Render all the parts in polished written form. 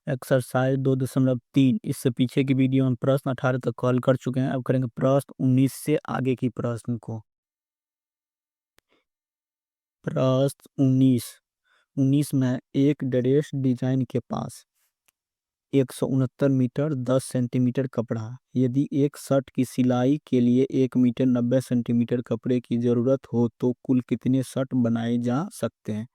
Exercise 2.3। इससे पीछे की वीडियो हम प्रश्न 18 तक कॉल कर चुके हैं। अब करेंगे प्रश्न 19 से आगे की प्रश्न को। प्रश्न 19 में एक ड्रेस डिजाइन के पास 169 मीटर 10 सेंटीमीटर कपड़ा है। यदि एक शर्ट की सिलाई के लिए 1 मीटर 90 सेंटीमीटर कपड़े की जरूरत हो तो कुल कितने शर्ट बनाए जा सकते हैं।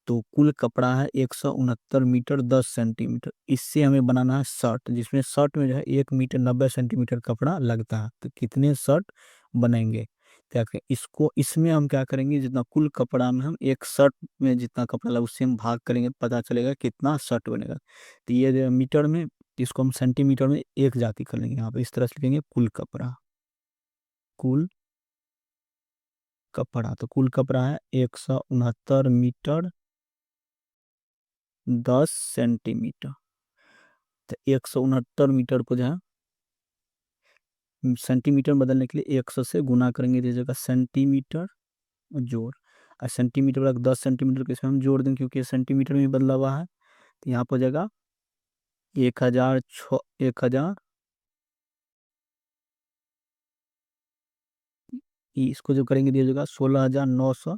तो कुल कपड़ा है 169 मीटर 10 सेंटीमीटर। इससे हमें बनाना है शर्ट, जिसमें शर्ट में जो है 1 मीटर 90 सेंटीमीटर कपड़ा लगता है। तो कितने शर्ट बनेंगे, क्या करें इसको, इसमें हम क्या करेंगे, जितना कुल कपड़ा में हम एक शर्ट में जितना कपड़ा लगा उससे हम भाग करेंगे, पता चलेगा कितना शर्ट बनेगा। तो ये जो मीटर में, इसको हम सेंटीमीटर में एक जाति कर लेंगे। यहाँ पे इस तरह से लिखेंगे कुल कपड़ा। कुल कपड़ा, तो कुल कपड़ा है 169 मीटर 10 सेंटीमीटर। तो 169 मीटर को जो है सेंटीमीटर में बदलने के लिए 100 से गुना करेंगे, तो इस जगह सेंटीमीटर जोड़, और सेंटीमीटर का 10 सेंटीमीटर को इसमें हम जोड़ देंगे क्योंकि ये सेंटीमीटर में ही बदला हुआ है। तो यहाँ पर हो जाएगा 1000 इसको जो करेंगे तो ये जगह 16,900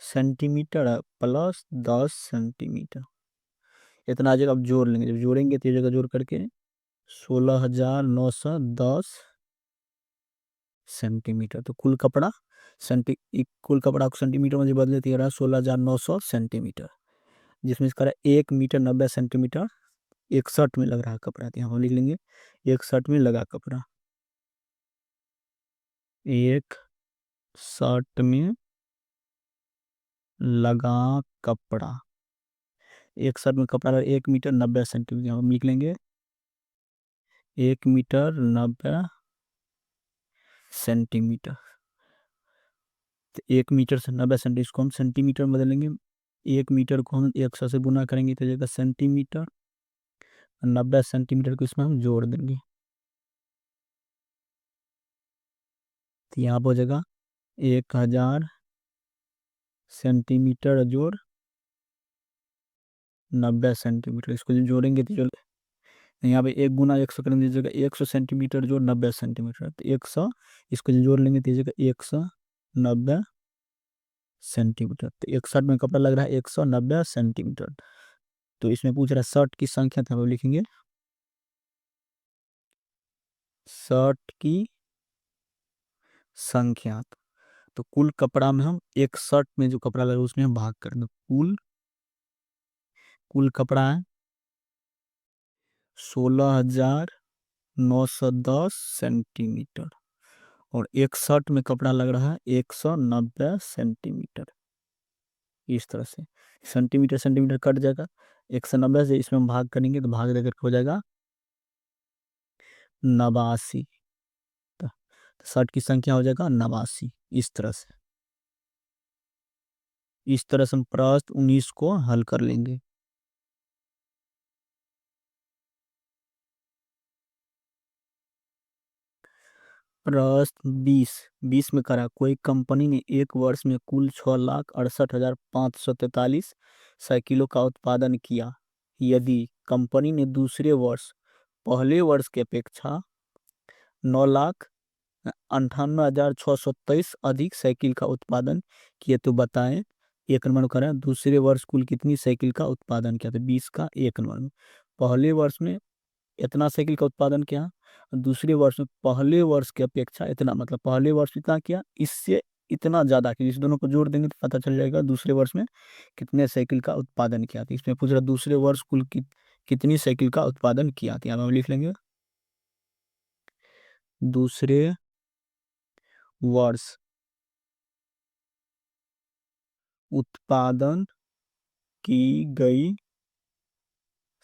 सेंटीमीटर है प्लस 10 सेंटीमीटर, इतना आ जाएगा। अब जोड़ लेंगे, जब जोड़ेंगे तो ये जगह जोड़ करके 16,910 सेंटीमीटर। तो कुल कपड़ा को सेंटीमीटर में जो बदले तो ये रहा 16,900 सेंटीमीटर, जिसमें इसका रहा 1 मीटर 90 सेंटीमीटर एक शर्ट में लग रहा है कपड़ा। तो यहाँ हम लिख लेंगे एक शर्ट में लगा कपड़ा, एक शर्ट में लगा कपड़ा। एक शर्ट में कपड़ा लगा 1 मीटर 90 सेंटीमीटर, हम लिख लेंगे 1 मीटर 90 सेंटीमीटर। तो 1 मीटर से 90 सेंटीमीटर, इसको हम सेंटीमीटर में बदलेंगे। 1 मीटर को हम 100 से गुना करेंगे तो जगह सेंटीमीटर, 90 सेंटीमीटर को इसमें हम जोड़ देंगे। तो यहाँ पर हो जाएगा 1000 सेंटीमीटर जोड़ 90 सेंटीमीटर। इसको जो जोड़ेंगे तो यहाँ पे 1 गुना 100 करेंगे तो जगह 100 सेंटीमीटर जोड़ 90 सेंटीमीटर। तो 100, इसको जो जोड़ लेंगे तो जगह 190 सेंटीमीटर। तो एक शर्ट में कपड़ा लग रहा है 190 सेंटीमीटर। तो इसमें पूछ रहा है शर्ट की संख्या, तो हम लिखेंगे शर्ट की संख्या। तो कुल कपड़ा में हम एक शर्ट में जो कपड़ा लगा उसमें हम भाग कर दें। कुल कपड़ा है 16,910 सेंटीमीटर, और एक शर्ट में कपड़ा लग रहा है 190 सेंटीमीटर। इस तरह से सेंटीमीटर सेंटीमीटर कट जाएगा, 190 से इसमें हम भाग करेंगे तो भाग देकर हो जाएगा 89। तो शर्ट की संख्या हो जाएगा 89। इस तरह से हम प्रश्न 19 को हल कर लेंगे। प्रश्न 20 में करा, कोई कंपनी ने एक वर्ष में कुल 6,68,543 साइकिलों का उत्पादन किया। यदि कंपनी ने दूसरे वर्ष पहले वर्ष की अपेक्षा 9,98,623 अधिक साइकिल का उत्पादन किया तो बताएं। एक नंबर करें, दूसरे वर्ष कुल कितनी साइकिल का उत्पादन किया, तो 20 का एक नंबर में। पहले वर्ष में इतना साइकिल का उत्पादन किया, दूसरे वर्ष में पहले वर्ष की अपेक्षा इतना, मतलब पहले वर्ष इतना किया, इससे इतना ज्यादा किया। इस दोनों को जोड़ देंगे तो पता चल जाएगा दूसरे वर्ष में कितने साइकिल का उत्पादन किया। था इसमें पूछ रहा दूसरे वर्ष कुल कितनी साइकिल का उत्पादन किया था, यहाँ हम लिख लेंगे दूसरे वर्ष उत्पादन की गई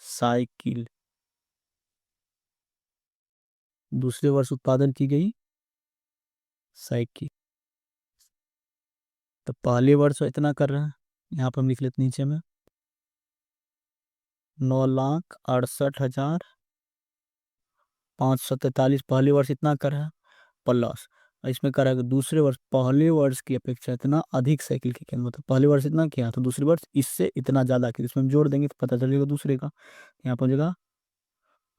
साइकिल, दूसरे वर्ष उत्पादन की गई साइकिल। तो पहले वर्ष इतना कर रहा है, यहाँ पर हम लिख लेते नीचे में 9,68,543 पहले वर्ष इतना कर रहा है, प्लस इसमें करा कि दूसरे वर्ष पहले वर्ष की अपेक्षा इतना अधिक साइकिल की कीमत, मतलब पहले वर्ष इतना किया तो दूसरे वर्ष इससे इतना ज्यादा किया, इसमें हम जोड़ देंगे तो पता चलेगा दूसरे का। यहाँ पहुंचेगा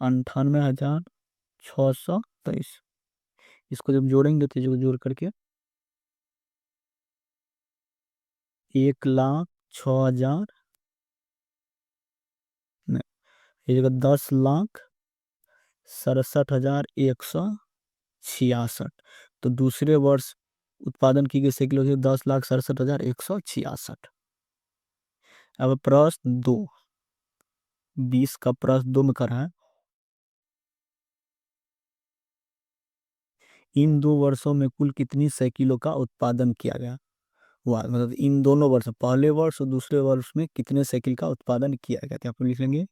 98,623। इसको जब जोड़ेंगे तो इसको जोड़ करके 1,06,000, नहीं, ये जगह 10,67,166। तो दूसरे वर्ष उत्पादन की गई साइकिल होती है 10,67,166। अब प्रश्न 2, 20 का प्रश्न 2 में करा है, इन 2 वर्षों में कुल कितनी साइकिलों का उत्पादन किया गया हुआ, मतलब इन दोनों वर्ष, पहले वर्ष और दूसरे वर्ष में कितने साइकिल का उत्पादन किया गया, तो यहाँ पर लिख लेंगे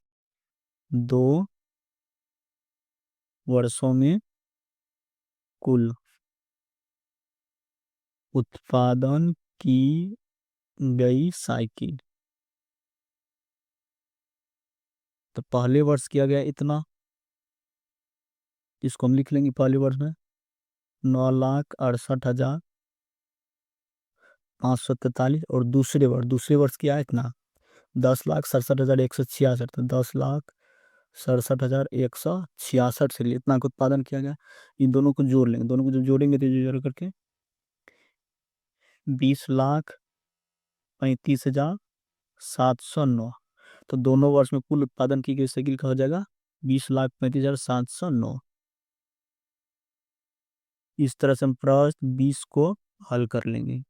2 वर्षों में कुल उत्पादन की गई साइकिल। तो पहले वर्ष किया गया इतना, इसको हम लिख लेंगे पहले वर्ष में 9,68,543, और दूसरे वर्ष किया है इतना 10,67,166। तो 10,67,166 से लिए इतना का उत्पादन किया गया। इन दोनों को जोड़ लेंगे, दोनों को जब जोड़ेंगे तो जोड़ करके 20,35,709। तो दोनों वर्ष में कुल उत्पादन की गई साइकिल का हो जाएगा 20,35,709। इस तरह से हम प्रश्न 20 को हल कर लेंगे।